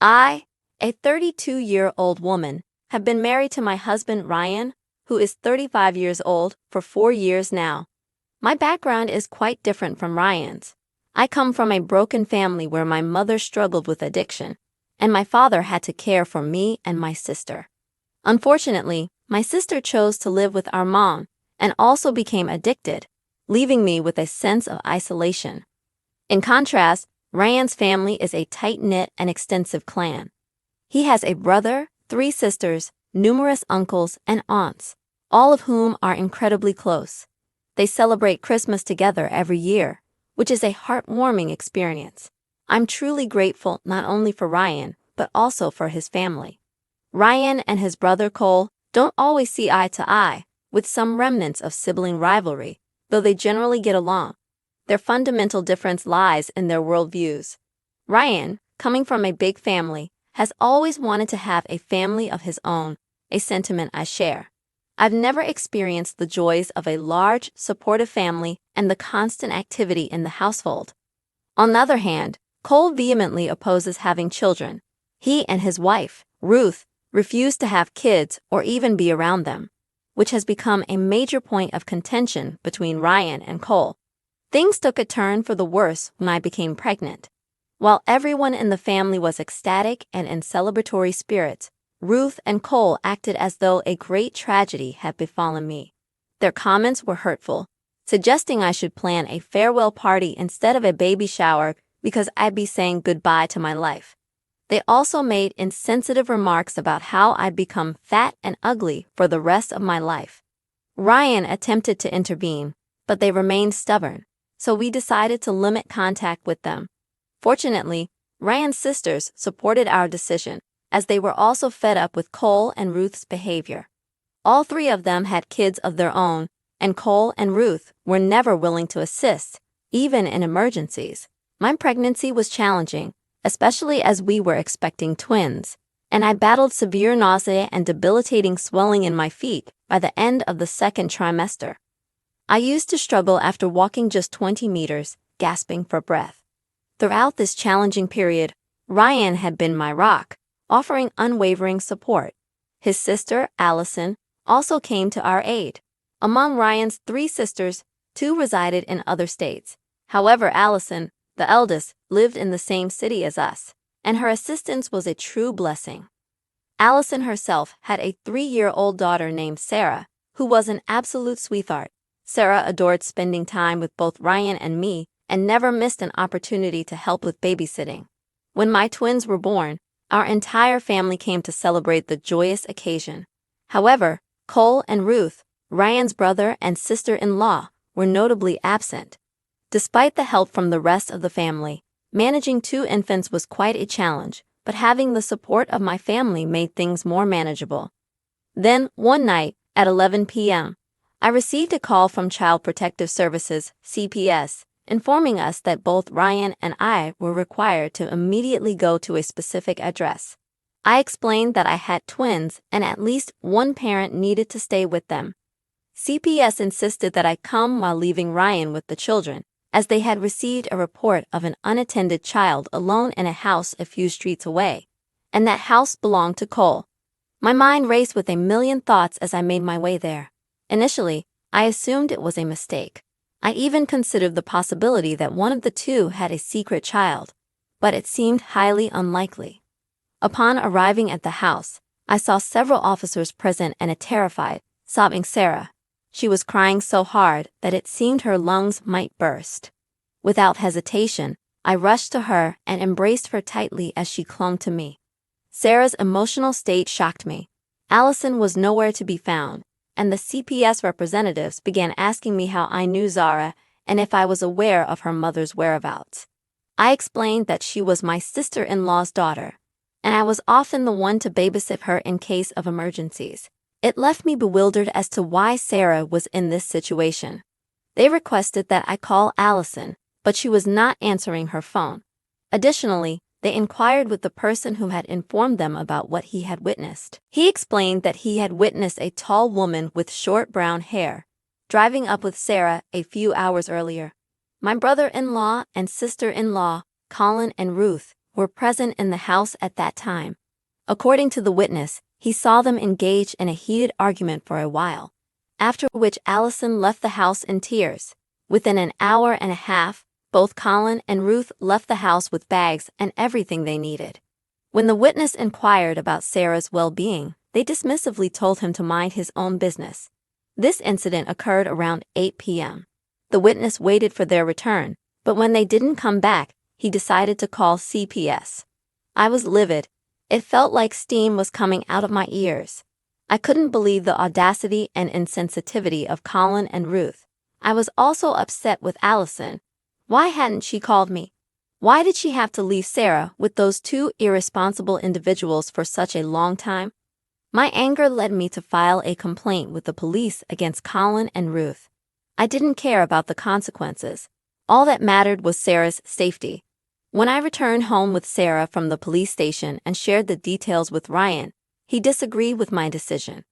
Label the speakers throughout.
Speaker 1: I, a 32-year-old woman, have been married to my husband Ryan, who is 35 years old, for 4 years now. My background is quite different from Ryan's. I come from a broken family where my mother struggled with addiction, and my father had to care for me and my sister. Unfortunately, my sister chose to live with our mom and also became addicted, leaving me with a sense of isolation. In contrast, Ryan's family is a tight-knit and extensive clan. He has a brother, 3 sisters, numerous uncles and aunts, all of whom are incredibly close. They celebrate Christmas together every year, which is a heartwarming experience. I'm truly grateful not only for Ryan, but also for his family. Ryan and his brother Cole don't always see eye to eye, with some remnants of sibling rivalry, though they generally get along. Their fundamental difference lies in their worldviews. Ryan, coming from a big family, has always wanted to have a family of his own, a sentiment I share. I've never experienced the joys of a large, supportive family and the constant activity in the household. On the other hand, Cole vehemently opposes having children. He and his wife, Ruth, refuse to have kids or even be around them, which has become a major point of contention between Ryan and Cole. Things took a turn for the worse when I became pregnant. While everyone in the family was ecstatic and in celebratory spirits, Ruth and Cole acted as though a great tragedy had befallen me. Their comments were hurtful, suggesting I should plan a farewell party instead of a baby shower because I'd be saying goodbye to my life. They also made insensitive remarks about how I'd become fat and ugly for the rest of my life. Ryan attempted to intervene, but they remained stubborn, so we decided to limit contact with them. Fortunately, Ryan's sisters supported our decision, as they were also fed up with Cole and Ruth's behavior. All 3 of them had kids of their own, and Cole and Ruth were never willing to assist, even in emergencies. My pregnancy was challenging, especially as we were expecting twins, and I battled severe nausea and debilitating swelling in my feet by the end of the 2nd trimester. I used to struggle after walking just 20 meters, gasping for breath. Throughout this challenging period, Ryan had been my rock, offering unwavering support. His sister, Allison, also came to our aid. Among Ryan's 3 sisters, 2 resided in other states. However, Allison, the eldest, lived in the same city as us, and her assistance was a true blessing. Allison herself had a 3-year-old daughter named Sarah, who was an absolute sweetheart. Sarah adored spending time with both Ryan and me and never missed an opportunity to help with babysitting. When my twins were born, our entire family came to celebrate the joyous occasion. However, Cole and Ruth, Ryan's brother and sister-in-law, were notably absent. Despite the help from the rest of the family, managing 2 infants was quite a challenge, but having the support of my family made things more manageable. Then, one night, at 11 p.m., I received a call from Child Protective Services, CPS, informing us that both Ryan and I were required to immediately go to a specific address. I explained that I had twins and at least one parent needed to stay with them. CPS insisted that I come while leaving Ryan with the children, as they had received a report of an unattended child alone in a house a few streets away, and that house belonged to Cole. My mind raced with a million thoughts as I made my way there. Initially, I assumed it was a mistake. I even considered the possibility that one of the 2 had a secret child, but it seemed highly unlikely. Upon arriving at the house, I saw several officers present and a terrified, sobbing Sarah. She was crying so hard that it seemed her lungs might burst. Without hesitation, I rushed to her and embraced her tightly as she clung to me. Sarah's emotional state shocked me. Allison was nowhere to be found, and the CPS representatives began asking me how I knew Zara and if I was aware of her mother's whereabouts. I explained that she was my sister-in-law's daughter, and I was often the one to babysit her in case of emergencies. It left me bewildered as to why Sarah was in this situation. They requested that I call Allison, but she was not answering her phone. Additionally, they inquired with the person who had informed them about what he had witnessed. He explained that he had witnessed a tall woman with short brown hair driving up with Sarah a few hours earlier. My brother-in-law and sister-in-law, Colin and Ruth, were present in the house at that time. According to the witness, he saw them engage in a heated argument for a while, after which Allison left the house in tears. Within an hour and a half, both Colin and Ruth left the house with bags and everything they needed. When the witness inquired about Sarah's well-being, they dismissively told him to mind his own business. This incident occurred around 8 p.m. The witness waited for their return, but when they didn't come back, he decided to call CPS. I was livid. It felt like steam was coming out of my ears. I couldn't believe the audacity and insensitivity of Colin and Ruth. I was also upset with Allison. Why hadn't she called me? Why did she have to leave Sarah with those two irresponsible individuals for such a long time? My anger led me to file a complaint with the police against Colin and Ruth. I didn't care about the consequences. All that mattered was Sarah's safety. When I returned home with Sarah from the police station and shared the details with Ryan, he disagreed with my decision.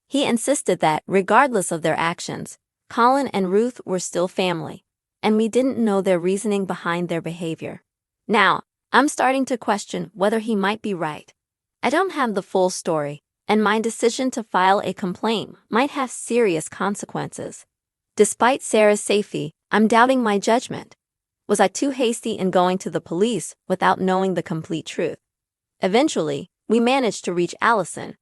Speaker 1: He insisted that, regardless of their actions, Colin and Ruth were still family, and we didn't know their reasoning behind their behavior. Now, I'm starting to question whether he might be right. I don't have the full story, and my decision to file a complaint might have serious consequences. Despite Sarah's safety, I'm doubting my judgment. Was I too hasty in going to the police without knowing the complete truth? Eventually, we managed to reach Allison.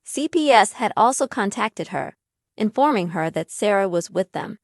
Speaker 1: CPS had also contacted her, informing her that Sarah was with them.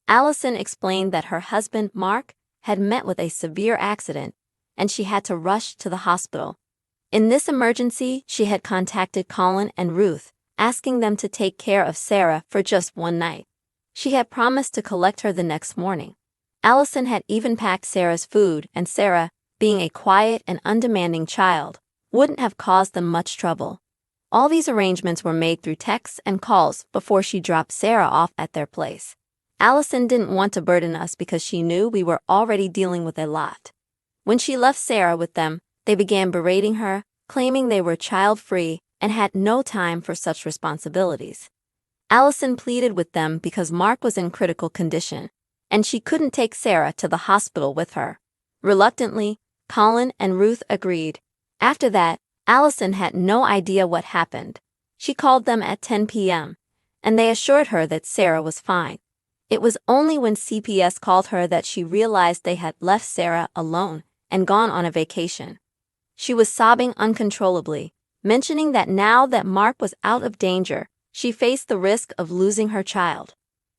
Speaker 1: Allison explained that her husband, Mark, had met with a severe accident, and she had to rush to the hospital. In this emergency, she had contacted Colin and Ruth, asking them to take care of Sarah for just one night. She had promised to collect her the next morning. Allison had even packed Sarah's food, and Sarah, being a quiet and undemanding child, wouldn't have caused them much trouble. All these arrangements were made through texts and calls before she dropped Sarah off at their place. Allison didn't want to burden us because she knew we were already dealing with a lot. When she left Sarah with them, they began berating her, claiming they were child-free and had no time for such responsibilities. Allison pleaded with them because Mark was in critical condition, and she couldn't take Sarah to the hospital with her. Reluctantly, Colin and Ruth agreed. After that, Allison had no idea what happened. She called them at 10 p.m., and they assured her that Sarah was fine. It was only when CPS called her that she realized they had left Sarah alone and gone on a vacation. She was sobbing uncontrollably, mentioning that now that Mark was out of danger, she faced the risk of losing her child.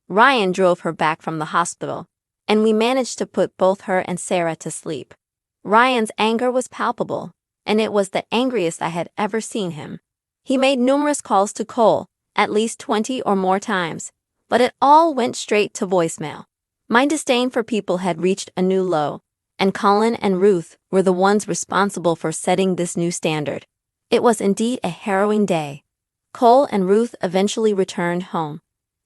Speaker 1: Ryan drove her back from the hospital, and we managed to put both her and Sarah to sleep. Ryan's anger was palpable, and it was the angriest I had ever seen him. He made numerous calls to Cole, at least 20 or more times, but it all went straight to voicemail. My disdain for people had reached a new low, and Colin and Ruth were the ones responsible for setting this new standard. It was indeed a harrowing day. Cole and Ruth eventually returned home.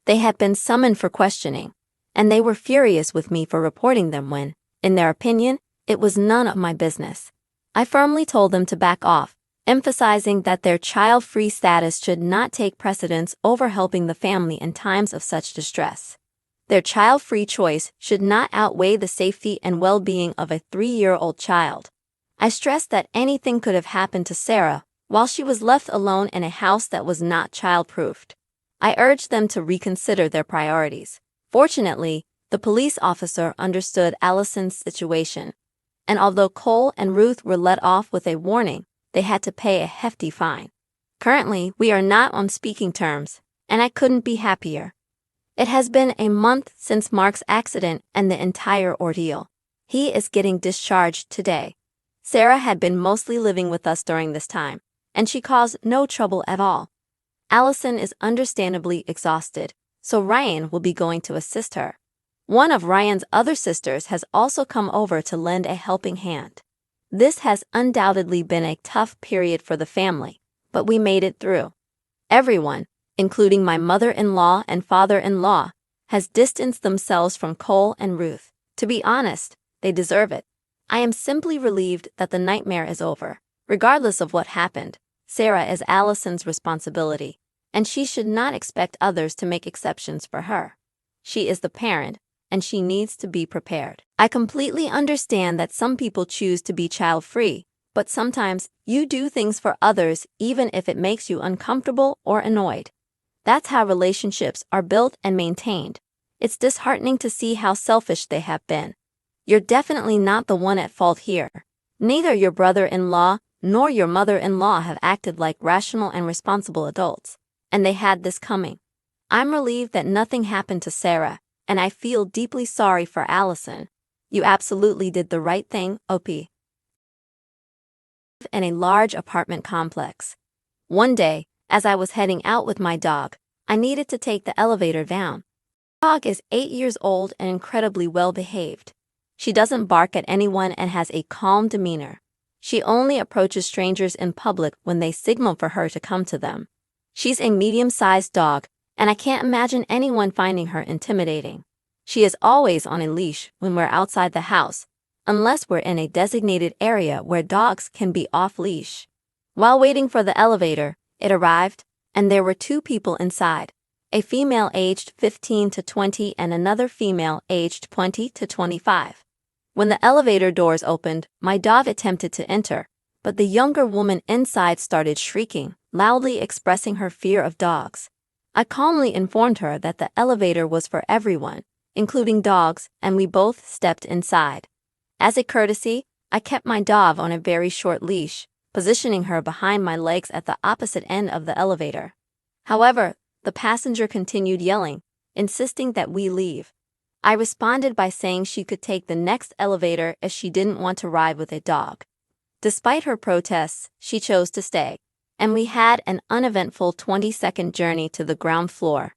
Speaker 1: They had been summoned for questioning, and they were furious with me for reporting them when, in their opinion, it was none of my business. I firmly told them to back off, emphasizing that their child-free status should not take precedence over helping the family in times of such distress. Their child-free choice should not outweigh the safety and well-being of a 3-year-old child. I stressed that anything could have happened to Sarah while she was left alone in a house that was not child-proofed. I urged them to reconsider their priorities. Fortunately, the police officer understood Allison's situation, and although Cole and Ruth were let off with a warning, they had to pay a hefty fine. Currently, we are not on speaking terms, and I couldn't be happier. It has been a month since Mark's accident and the entire ordeal. He is getting discharged today. Sarah had been mostly living with us during this time, and she caused no trouble at all. Allison is understandably exhausted, so Ryan will be going to assist her. One of Ryan's other sisters has also come over to lend a helping hand. This has undoubtedly been a tough period for the family, but we made it through. Everyone, including my mother-in-law and father-in-law, has distanced themselves from Cole and Ruth. To be honest, they deserve it. I am simply relieved that the nightmare is over. Regardless of what happened, Sarah is Allison's responsibility, and she should not expect others to make exceptions for her. She is the parent, and she needs to be prepared. I completely understand that some people choose to be child-free, but sometimes you do things for others even if it makes you uncomfortable or annoyed. That's how relationships are built and maintained. It's disheartening to see how selfish they have been. You're definitely not the one at fault here. Neither your brother-in-law nor your mother-in-law have acted like rational and responsible adults, and they had this coming. I'm relieved that nothing happened to Sarah, and I feel deeply sorry for Allison. You absolutely did the right thing, OP. In a large apartment complex. One day, as I was heading out with my dog, I needed to take the elevator down. The dog is 8 years old and incredibly well-behaved. She doesn't bark at anyone and has a calm demeanor. She only approaches strangers in public when they signal for her to come to them. She's a medium-sized dog, and I can't imagine anyone finding her intimidating. She is always on a leash when we're outside the house, unless we're in a designated area where dogs can be off-leash. While waiting for the elevator, it arrived, and there were 2 people inside, a female aged 15 to 20 and another female aged 20 to 25. When the elevator doors opened, my dog attempted to enter, but the younger woman inside started shrieking, loudly expressing her fear of dogs. I calmly informed her that the elevator was for everyone, including dogs, and we both stepped inside. As a courtesy, I kept my dog on a very short leash, positioning her behind my legs at the opposite end of the elevator. However, the passenger continued yelling, insisting that we leave. I responded by saying she could take the next elevator if she didn't want to ride with a dog. Despite her protests, she chose to stay, and we had an uneventful 20-second journey to the ground floor.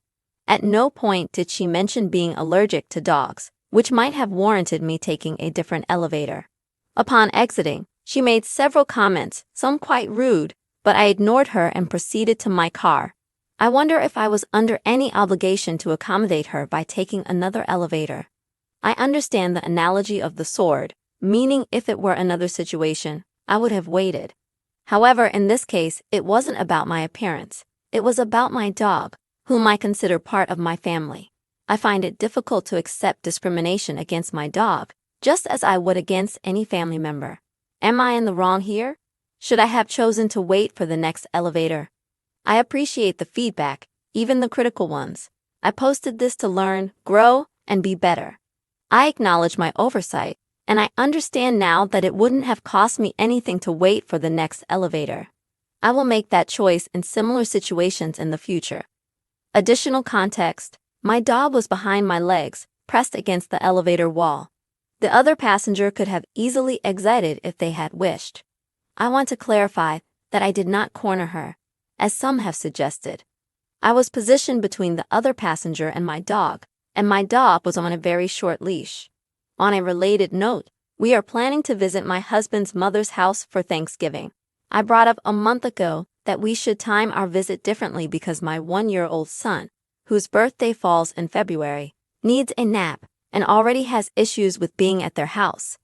Speaker 1: At no point did she mention being allergic to dogs, which might have warranted me taking a different elevator. Upon exiting, she made several comments, some quite rude, but I ignored her and proceeded to my car. I wonder if I was under any obligation to accommodate her by taking another elevator. I understand the analogy of the sword, meaning if it were another situation, I would have waited. However, in this case, it wasn't about my appearance. It was about my dog, whom I consider part of my family. I find it difficult to accept discrimination against my dog, just as I would against any family member. Am I in the wrong here? Should I have chosen to wait for the next elevator? I appreciate the feedback, even the critical ones. I posted this to learn, grow, and be better. I acknowledge my oversight, and I understand now that it wouldn't have cost me anything to wait for the next elevator. I will make that choice in similar situations in the future. Additional context: my dog was behind my legs, pressed against the elevator wall. The other passenger could have easily exited if they had wished. I want to clarify that I did not corner her, as some have suggested. I was positioned between the other passenger and my dog was on a very short leash. On a related note, we are planning to visit my husband's mother's house for Thanksgiving. I brought up a month ago that we should time our visit differently because my 1-year-old son, whose birthday falls in February, needs a nap and already has issues with being at their house.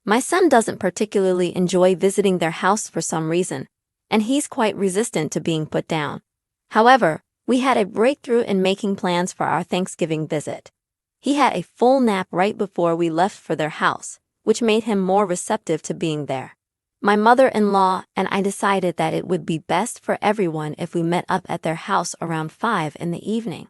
Speaker 1: My son doesn't particularly enjoy visiting their house for some reason, and he's quite resistant to being put down. However, we had a breakthrough in making plans for our Thanksgiving visit. He had a full nap right before we left for their house, which made him more receptive to being there. My mother-in-law and I decided that it would be best for everyone if we met up at their house around 5 in the evening.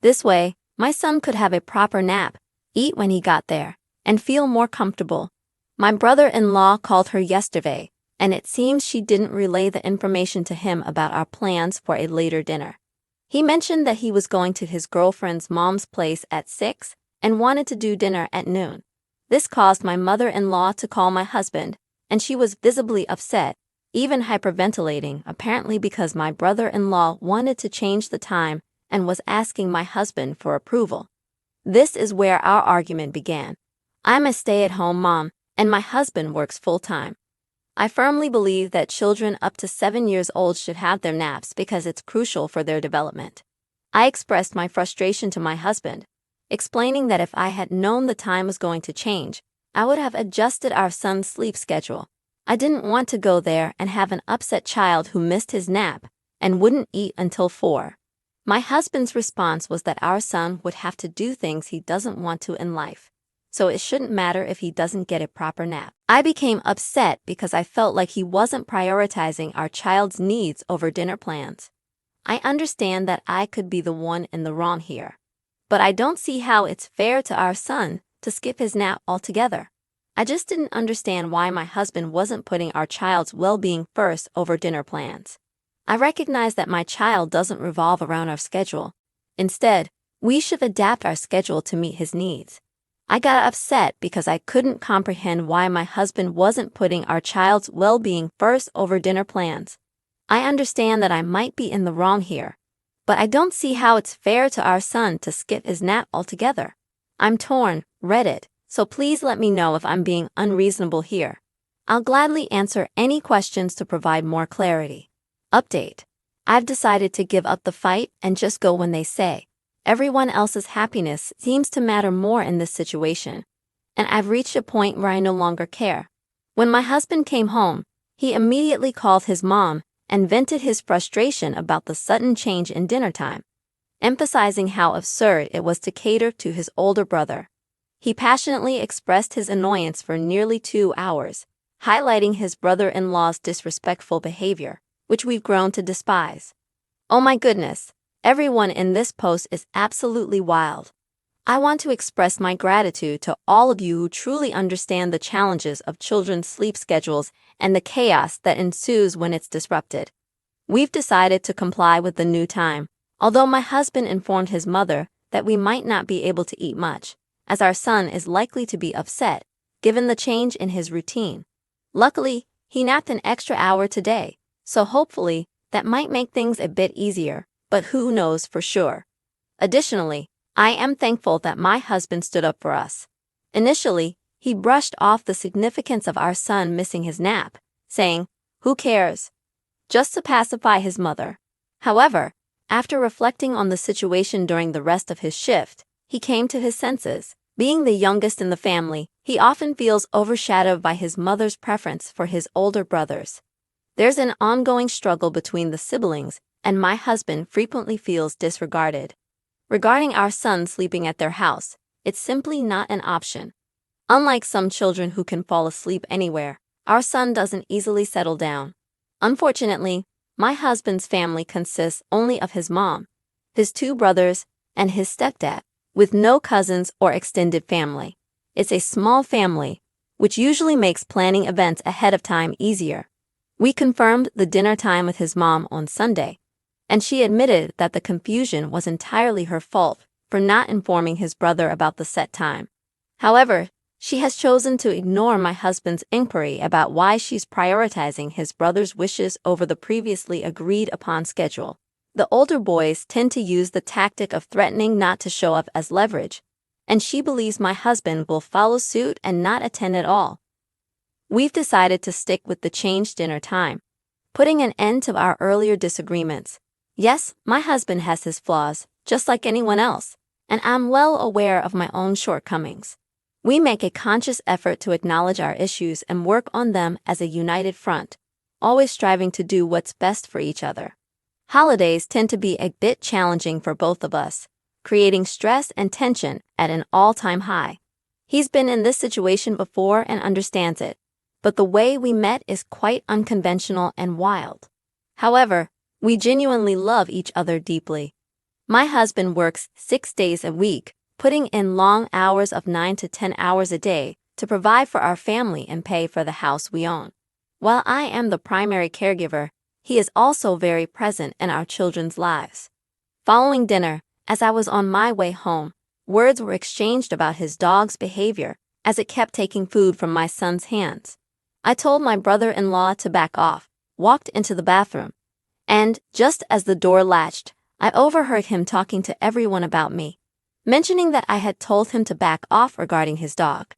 Speaker 1: This way, my son could have a proper nap, eat when he got there, and feel more comfortable. My brother-in-law called her yesterday, and it seems she didn't relay the information to him about our plans for a later dinner. He mentioned that he was going to his girlfriend's mom's place at 6 and wanted to do dinner at noon. This caused my mother-in-law to call my husband, and she was visibly upset, even hyperventilating, apparently because my brother-in-law wanted to change the time and was asking my husband for approval. This is where our argument began. I'm a stay-at-home mom, and my husband works full-time. I firmly believe that children up to 7 years old should have their naps because it's crucial for their development. I expressed my frustration to my husband, explaining that if I had known the time was going to change, I would have adjusted our son's sleep schedule. I didn't want to go there and have an upset child who missed his nap and wouldn't eat until 4. My husband's response was that our son would have to do things he doesn't want to in life. so it shouldn't matter if he doesn't get a proper nap. I became upset because I felt like he wasn't prioritizing our child's needs over dinner plans. I understand that I could be the one in the wrong here, but I don't see how it's fair to our son to skip his nap altogether. I just didn't understand why my husband wasn't putting our child's well-being first over dinner plans. I recognize that my child doesn't revolve around our schedule. Instead, we should adapt our schedule to meet his needs. I got upset because I couldn't comprehend why my husband wasn't putting our child's well-being first over dinner plans. I understand that I might be in the wrong here, but I don't see how it's fair to our son to skip his nap altogether. I'm torn, Reddit, so please let me know if I'm being unreasonable here. I'll gladly answer any questions to provide more clarity. Update. I've decided to give up the fight and just go when they say. Everyone else's happiness seems to matter more in this situation, and I've reached a point where I no longer care. When my husband came home, he immediately called his mom and vented his frustration about the sudden change in dinner time, emphasizing how absurd it was to cater to his older brother. He passionately expressed his annoyance for nearly 2 hours, highlighting his brother-in-law's disrespectful behavior, which we've grown to despise. Oh my goodness, everyone in this post is absolutely wild. I want to express my gratitude to all of you who truly understand the challenges of children's sleep schedules and the chaos that ensues when it's disrupted. We've decided to comply with the new time, although my husband informed his mother that we might not be able to eat much, as our son is likely to be upset, given the change in his routine. Luckily, he napped an extra hour today, so hopefully that might make things a bit easier, but who knows for sure. Additionally, I am thankful that my husband stood up for us. Initially, he brushed off the significance of our son missing his nap, saying, "Who cares?" just to pacify his mother. However, after reflecting on the situation during the rest of his shift, he came to his senses. Being the youngest in the family, he often feels overshadowed by his mother's preference for his older brothers. There's an ongoing struggle between the siblings, and my husband frequently feels disregarded. Regarding our son sleeping at their house, it's simply not an option. Unlike some children who can fall asleep anywhere, our son doesn't easily settle down. Unfortunately, my husband's family consists only of his mom, his 2 brothers, and his stepdad, with no cousins or extended family. It's a small family, which usually makes planning events ahead of time easier. We confirmed the dinner time with his mom on Sunday, and she admitted that the confusion was entirely her fault for not informing his brother about the set time. However, she has chosen to ignore my husband's inquiry about why she's prioritizing his brother's wishes over the previously agreed-upon schedule. The older boys tend to use the tactic of threatening not to show up as leverage, and she believes my husband will follow suit and not attend at all. We've decided to stick with the changed dinner time, putting an end to our earlier disagreements. Yes, my husband has his flaws, just like anyone else, and I'm well aware of my own shortcomings. We make a conscious effort to acknowledge our issues and work on them as a united front, always striving to do what's best for each other. Holidays tend to be a bit challenging for both of us, creating stress and tension at an all-time high. He's been in this situation before and understands it, but the way we met is quite unconventional and wild. However, we genuinely love each other deeply. My husband works 6 days a week, putting in long hours of 9 to 10 hours a day to provide for our family and pay for the house we own. While I am the primary caregiver, he is also very present in our children's lives. Following dinner, as I was on my way home, words were exchanged about his dog's behavior as it kept taking food from my son's hands. I told my brother-in-law to back off, walked into the bathroom, and, just as the door latched, I overheard him talking to everyone about me, mentioning that I had told him to back off regarding his dog.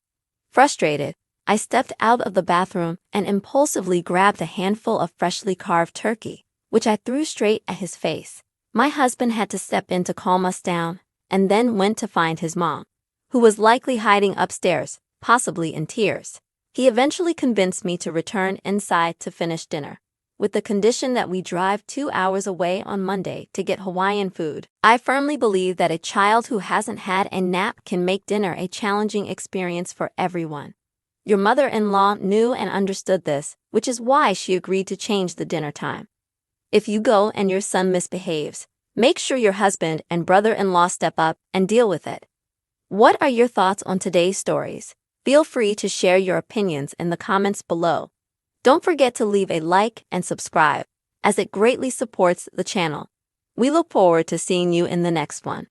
Speaker 1: Frustrated, I stepped out of the bathroom and impulsively grabbed a handful of freshly carved turkey, which I threw straight at his face. My husband had to step in to calm us down, and then went to find his mom, who was likely hiding upstairs, possibly in tears. He eventually convinced me to return inside to finish dinner. with the condition that we drive 2 hours away on Monday to get Hawaiian food. I firmly believe that a child who hasn't had a nap can make dinner a challenging experience for everyone. Your mother-in-law knew and understood this, which is why she agreed to change the dinner time. If you go and your son misbehaves, make sure your husband and brother-in-law step up and deal with it. What are your thoughts on today's stories? Feel free to share your opinions in the comments below. Don't forget to leave a like and subscribe, as it greatly supports the channel. We look forward to seeing you in the next one.